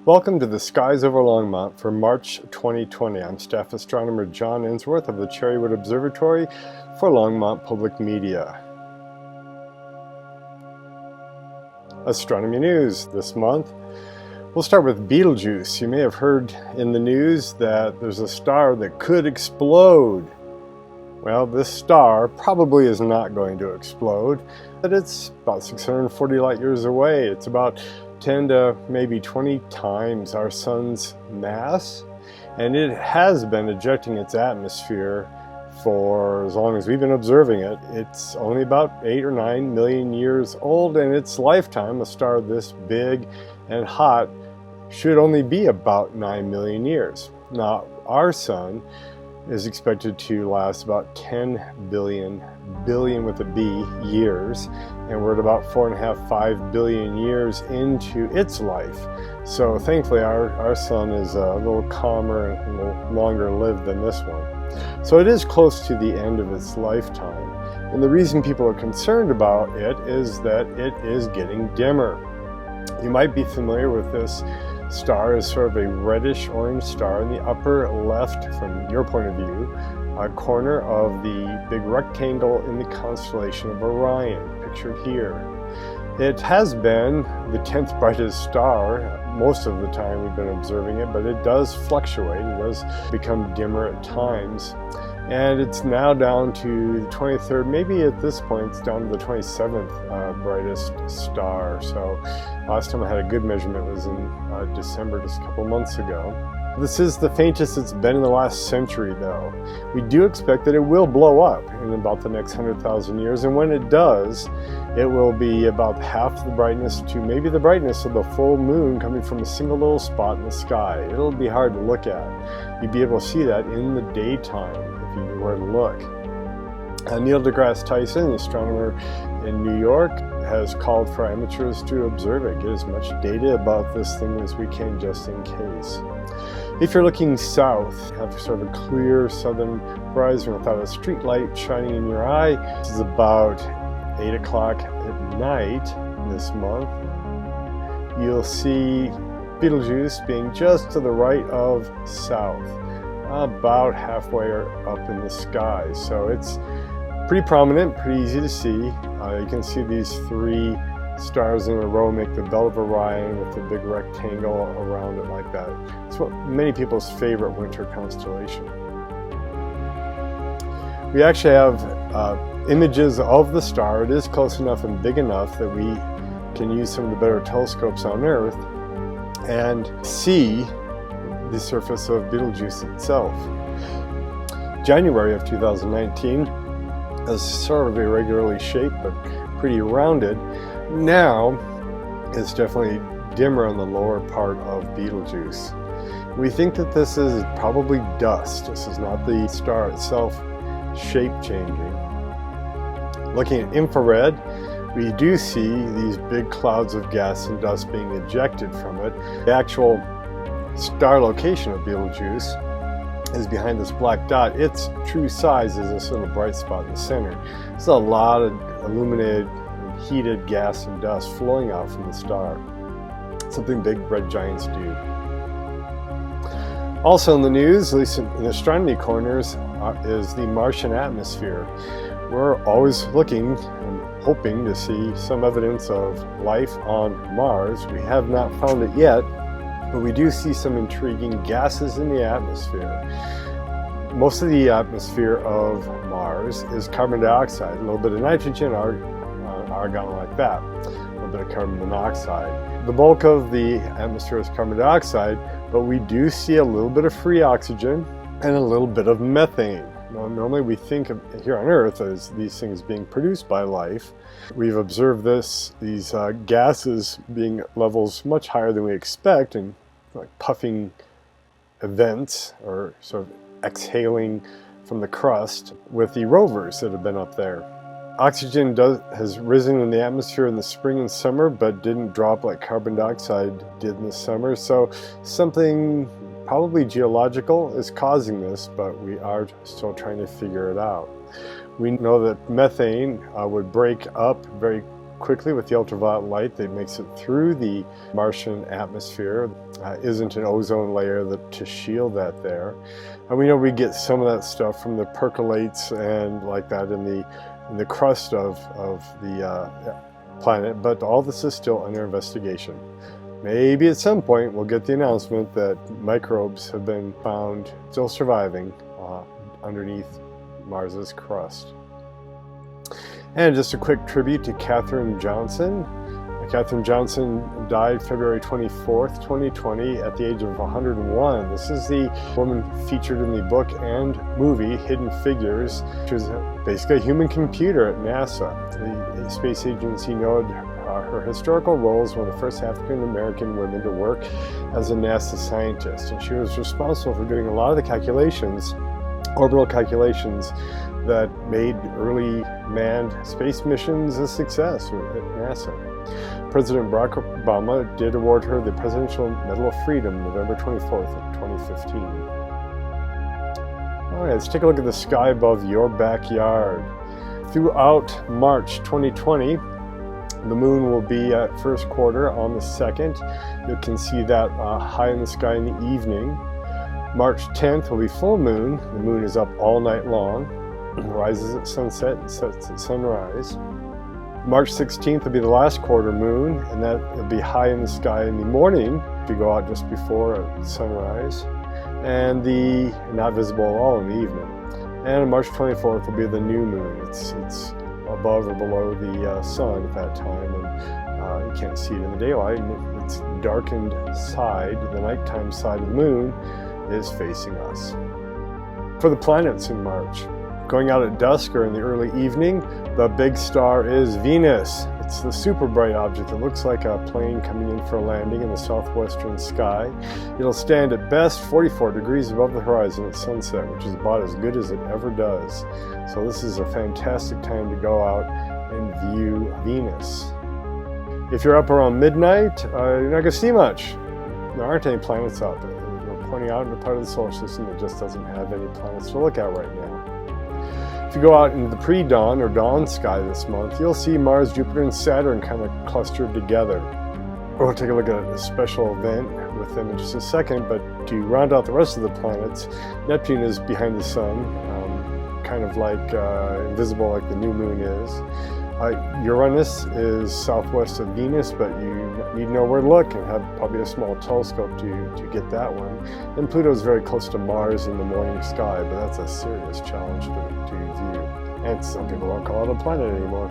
Welcome to the Skies over Longmont for March 2020. I'm Staff Astronomer John Ensworth of the Cherrywood Observatory for Longmont Public Media. Astronomy news this month. We'll start with Betelgeuse. You may have heard in the news that there's a star that could explode. Well, this star probably is not going to explode, but it's about 640 light years away. It's about 10 to maybe 20 times our sun's mass, and it has been ejecting its atmosphere for as long as we've been observing it. It's only about 8 or 9 million years old, and its lifetime, a star this big and hot, should only be about 9 million years. Now, our sun is expected to last about 10 billion with a B, years, and we're at about 4.5–5 billion years into its life. So thankfully our sun is a little calmer and a little longer lived than this one. So it is close to the end of its lifetime, and the reason people are concerned about it is that it is getting dimmer. You might be familiar with this star as sort of a reddish orange star in the upper left, from your point of view, corner of the big rectangle in the constellation of Orion, pictured here. It has been the 10th brightest star most of the time we've been observing it, but it does fluctuate. It does become dimmer at times, and it's now down to the 23rd, maybe at this point it's down to the 27th brightest star. So last time I had a good measurement was in December, just a couple months ago. This is the faintest it's been in the last century, though. We do expect that it will blow up in about the next 100,000 years, and when it does, it will be about half the brightness to maybe the brightness of the full moon coming from a single little spot in the sky. It'll be hard to look at. You'd be able to see that in the daytime if you knew where to look. Neil deGrasse Tyson, the astronomer in New York, has called for amateurs to observe it, get as much data about this thing as we can just in case. If you're looking south, you have sort of a clear southern horizon without a street light shining in your eye. This is about 8 o'clock at night this month. You'll see Betelgeuse being just to the right of south, about halfway up in the sky. So it's pretty prominent, pretty easy to see. You can see these three stars in a row make the belt of Orion with the big rectangle around it like that. It's what many people's favorite winter constellation. We actually have images of the star. It is close enough and big enough that we can use some of the better telescopes on Earth and see the surface of Betelgeuse itself. January of 2019 is sort of irregularly shaped but pretty rounded. Now it's definitely dimmer on the lower part of Betelgeuse. We think that this is probably dust. This is not the star itself shape changing. Looking at infrared, we do see these big clouds of gas and dust being ejected from it. The actual star location of Betelgeuse is behind this black dot. Its true size is this little bright spot in the center. There's a lot of illuminated, heated gas and dust flowing out from the star. Something big red giants do. Also in the news, at least in the astronomy corners, is the Martian atmosphere. We're always looking and hoping to see some evidence of life on Mars. We have not found it yet, but we do see some intriguing gases in the atmosphere. Most of the atmosphere of Mars is carbon dioxide, a little bit of nitrogen, argon like that, a little bit of carbon monoxide. The bulk of the atmosphere is carbon dioxide, but we do see a little bit of free oxygen and a little bit of methane. Now, normally we think of here on Earth as these things being produced by life. We've observed these gases being levels much higher than we expect, and like puffing events or sort of exhaling from the crust with the rovers that have been up there. Oxygen has risen in the atmosphere in the spring and summer, but didn't drop like carbon dioxide did in the summer. So something probably geological is causing this, but we are still trying to figure it out. We know that methane would break up very quickly with the ultraviolet light that makes it through the Martian atmosphere. Isn't an ozone layer to shield that there. And we know we get some of that stuff from the percolates and like that in the crust of the planet, but all this is still under investigation. Maybe at some point we'll get the announcement that microbes have been found still surviving underneath Mars's crust. And just a quick tribute to Katherine Johnson. Katherine Johnson died February 24th, 2020 at the age of 101. This is the woman featured in the book and movie Hidden Figures. She was basically a human computer at NASA. The space agency noted her historical role as one of the first African-American women to work as a NASA scientist. And she was responsible for doing a lot of the calculations, orbital calculations, that made early manned space missions a success at NASA. President Barack Obama did award her the Presidential Medal of Freedom November 24th of 2015. All right, let's take a look at the sky above your backyard. Throughout March 2020, the moon will be at first quarter on the 2nd. You can see that high in the sky in the evening. March 10th will be full moon. The moon is up all night long. It rises at sunset and sets at sunrise. March 16th will be the last quarter moon, and that will be high in the sky in the morning if you go out just before sunrise, and not visible at all in the evening. And March 24th will be the new moon. It's above or below the sun at that time, and you can't see it in the daylight. And its darkened side, the nighttime side of the moon, is facing us. For the planets in March, going out at dusk or in the early evening, the big star is Venus. It's the super bright object that looks like a plane coming in for a landing in the southwestern sky. It'll stand at best 44 degrees above the horizon at sunset, which is about as good as it ever does. So this is a fantastic time to go out and view Venus. If you're up around midnight, you're not going to see much. There aren't any planets out there. We're pointing out into part of the solar system that just doesn't have any planets to look at right now. If you go out into the pre-dawn or dawn sky this month, you'll see Mars, Jupiter, and Saturn kind of clustered together. We'll take a look at a special event with them in just a second, but to round out the rest of the planets, Neptune is behind the Sun, kind of like invisible like the new moon is. Uranus is southwest of Venus, but you need to know where to look and have probably a small telescope to get that one. And Pluto is very close to Mars in the morning sky, but that's a serious challenge to view. And some people don't call it a planet anymore.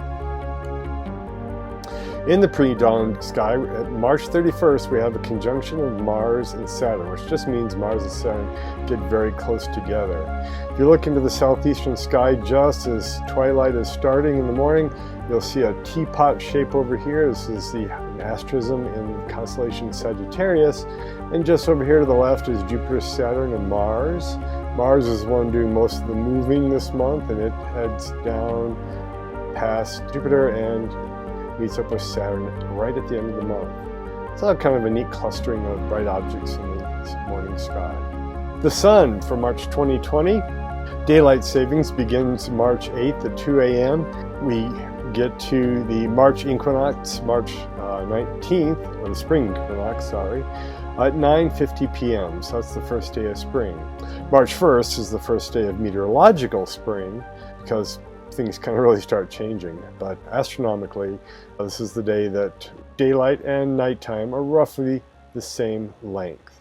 In the pre-dawn sky, at March 31st, we have a conjunction of Mars and Saturn, which just means Mars and Saturn get very close together. If you look into the southeastern sky just as twilight is starting in the morning, you'll see a teapot shape over here. This is the asterism in the constellation Sagittarius. And just over here to the left is Jupiter, Saturn, and Mars. Mars is the one doing most of the moving this month, and it heads down past Jupiter and meets up with Saturn right at the end of the month. So kind of a neat clustering of bright objects in the morning sky. The sun for March 2020. Daylight savings begins March 8th at 2 a.m. We get to the March equinox, March 19th, or the spring equinox, sorry, at 9:50 p.m. So that's the first day of spring. March 1st is the first day of meteorological spring because things kind of really start changing. But astronomically, this is the day that daylight and nighttime are roughly the same length.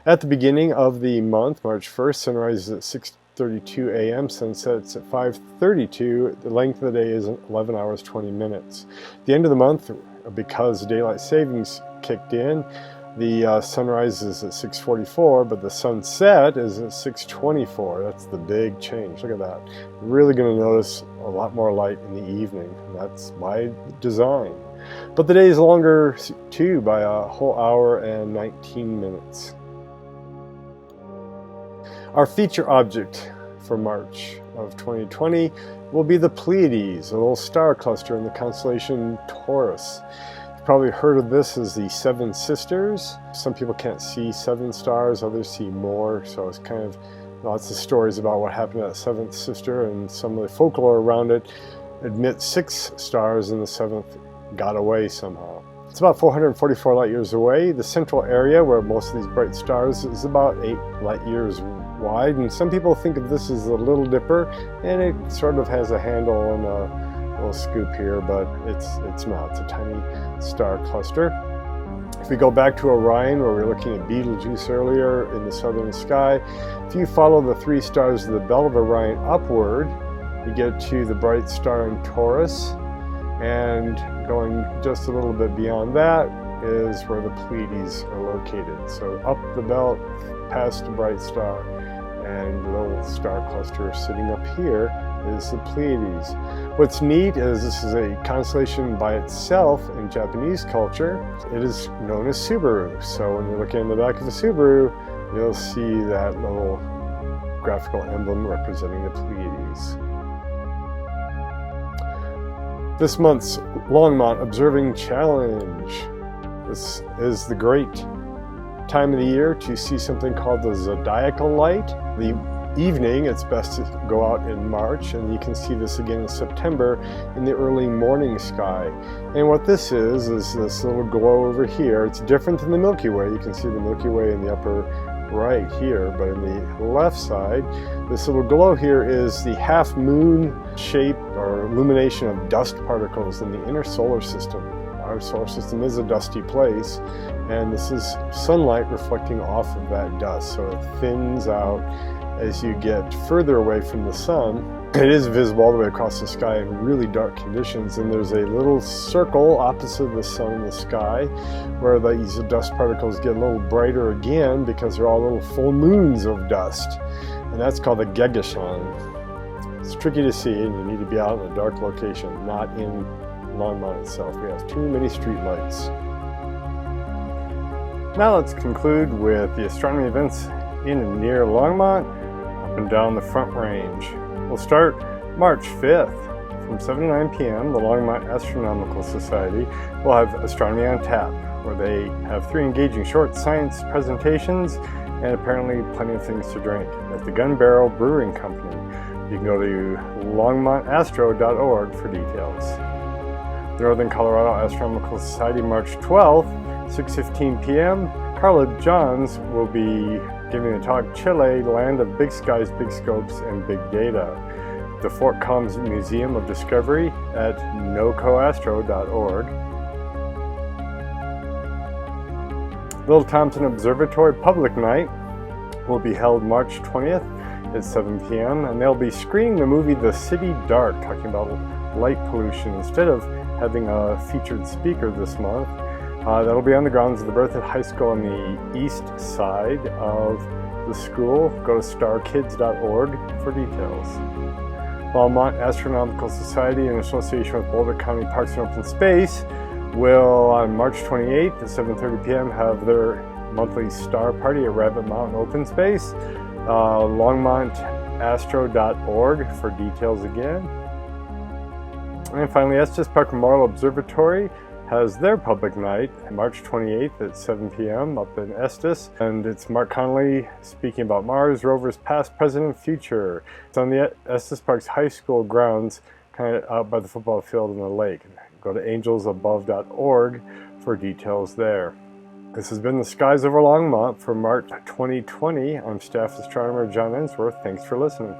At the beginning of the month, March 1st, sunrise is at 6:32 a.m., sunsets at 5:32. The length of the day is 11 hours 20 minutes. At the end of the month, because daylight savings kicked in, the sunrise is at 6:44, but the sunset is at 6:24. That's the big change. Look at that. Really going to notice a lot more light in the evening. That's by design. But the day is longer too by a whole hour and 19 minutes. Our feature object for March of 2020 will be the Pleiades, a little star cluster in the constellation Taurus. You've probably heard of this as the Seven Sisters. Some people can't see seven stars, others see more, so it's kind of lots of stories about what happened to that seventh sister and some of the folklore around it. admit 6 stars and the 7th got away somehow. It's about 444 light years away. The central area where most of these bright stars is about 8 light years wide, and some people think of this as a Little Dipper, and it sort of has a handle and a little scoop here, but it's not. It's a tiny star cluster. If we go back to Orion, where we were looking at Betelgeuse earlier in the southern sky, if you follow the 3 stars of the belt of Orion upward, you get to the bright star in Taurus, and going just a little bit beyond that is where the Pleiades are located. So up the belt, past the bright star, and the little star cluster sitting up here is the Pleiades. What's neat is this is a constellation by itself in Japanese culture. It is known as Subaru. So when you're looking in the back of a Subaru, you'll see that little graphical emblem representing the Pleiades. This month's Longmont Observing Challenge. This is the great time of the year to see something called the zodiacal light. The evening, it's best to go out in March, and you can see this again in September in the early morning sky. And what this is this little glow over here. It's different than the Milky Way. You can see the Milky Way in the upper right here, but in the left side, this little glow here is the half moon shape or illumination of dust particles in the inner solar system. Our solar system is a dusty place, and this is sunlight reflecting off of that dust, so it thins out as you get further away from the sun. It is visible all the way across the sky in really dark conditions, and there's a little circle opposite the sun in the sky where these dust particles get a little brighter again because they're all little full moons of dust, and that's called a Gegeshon. It's tricky to see, and you need to be out in a dark location, not in Longmont itself. We have too many street lights. Now let's conclude with the astronomy events in and near Longmont, up and down the Front Range. We'll start March 5th. From 7 to 9 p.m., the Longmont Astronomical Society will have Astronomy on Tap, where they have 3 engaging short science presentations and apparently plenty of things to drink at the Gun Barrel Brewing Company. You can go to longmontastro.org for details. The Northern Colorado Astronomical Society, March 12th, 6:15 p.m. Carla Johns will be giving a talk, Chile, Land of Big Skies, Big Scopes, and Big Data. The Fort Collins Museum of Discovery at nocoastro.org. Little Thompson Observatory Public Night will be held March 20th at 7 p.m. and they'll be screening the movie The City Dark, talking about light pollution, instead of having a featured speaker this month. That'll be on the grounds of the Berthoud High School on the east side of the school. Go to starkids.org for details. Longmont Astronomical Society, in association with Boulder County Parks and Open Space, will on March 28th at 7:30 p.m. have their monthly star party at Rabbit Mountain Open Space. longmontastro.org for details again. And finally, Estes Park Memorial Observatory has their public night March 28th at 7 p.m. up in Estes, and it's Mark Connolly speaking about Mars, Rovers past, present, and future. It's on the Estes Park's high school grounds, kind of out by the football field in the lake. Go to angelsabove.org for details there. This has been the Skies over Longmont for March 2020. I'm Staff Astronomer John Ensworth. Thanks for listening.